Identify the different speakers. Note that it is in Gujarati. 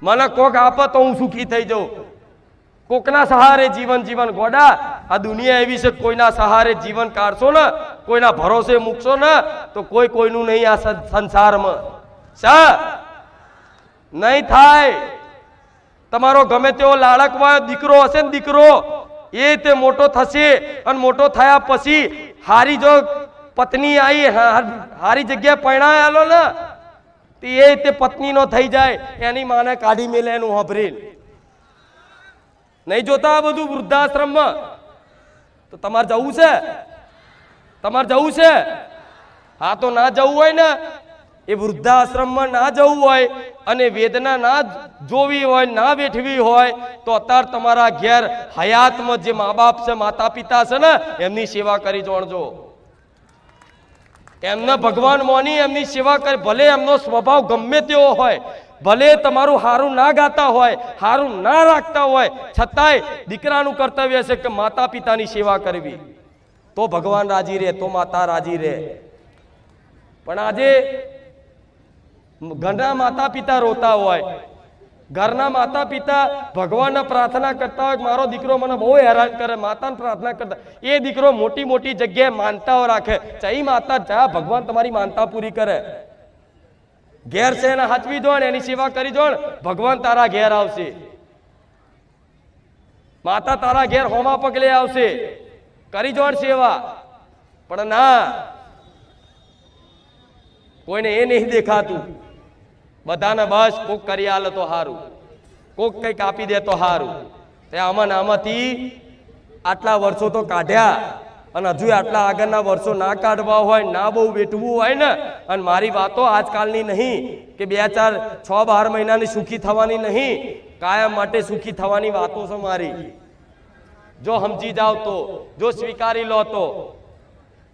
Speaker 1: મને કોક આપે તો હું સુખી થઈ જાઉં, કોકના સહારે જીવન જીવન ગોડા આ દુનિયા એવી છે કોઈના સહારે જીવન કાઢશો ને, કોઈના ભરોસે મૂકશો ને તો કોઈ કોઈનું નહીં આ સંસારમાં નહીં થાય. તમારો ગમે તેવો લાડકવાયો દીકરો હશે ને દીકરો એ તે મોટો થશે અને મોટો થયા પછી હારી જો પત્ની આવી હારી જગ્યાએ પરણાયેલો ને તે પત્નીનો થઈ જાય એની માને કાઢી મેલે એનું હભરી નહીં જોતા આ બધું વૃદ્ધાશ્રમમાં. તો તમારે જવું છે? તમારે જવું છે? હા તો ના જવું હોય ને એ વૃદ્ધાશ્રમમાં ના જવું હોય અને વેદના ના જોવી હોય ના વેઠવી હોય તો અત્યારે તમારા ઘેર હયાતમાં જે મા બાપ છે માતા પિતા છે ને એમની સેવા કરી જોણજો. એમને ભગવાન મોની એમની સેવા કરી. ભલે એમનો સ્વભાવ ગમે તેવો હોય, ભલે તમારું હારું ના ગાતા હોય, હારું ના રાખતા હોય, છતાંય દીકરાનું કર્તવ્ય છે કે માતા પિતાની સેવા કરવી. તો ભગવાન રાજી રહે, તો માતા રાજી રહે. પણ આજે ઘરના માતા પિતા રોતા હોય, ઘરના માતા પિતા ભગવાનને પ્રાર્થના કરતા હોય મારો દીકરો મને બહુ હેરાન કરે, માતાને પ્રાર્થના કરતા એ દીકરો મોટી મોટી જગ્યાએ માનતાઓ રાખે. ચઈ માતા જા ભગવાન તમારી માનતા પૂરી કરે. ઘેર છે એને હાચવી દો ને એની સેવા કરી દો ને ભગવાન તારા ઘેર આવશે, માતા તારા ઘેર હોમા પગલે આવશે. કરી દો ને સેવા. પણ ના, કોઈને એ નહીં દેખાતું. બધાને બસ કોક કરી આલે તો હારું, કોક કંઈક આપી દે તો હારું. તે આમાંથી આટલા વર્ષો તો કાઢ્યા અને હજુ આટલા આગળના વર્ષો ના કાઢવા હોય, ના બહુ વેઠવું હોય ને. અને મારી વાતો આજકાલની નહીં કે 2-4-6-12 મહિનાની સુખી થવાની નહીં, કાયમ માટે સુખી થવાની વાતો છે મારી. જો સમજી જાવ તો, જો સ્વીકારી લો તો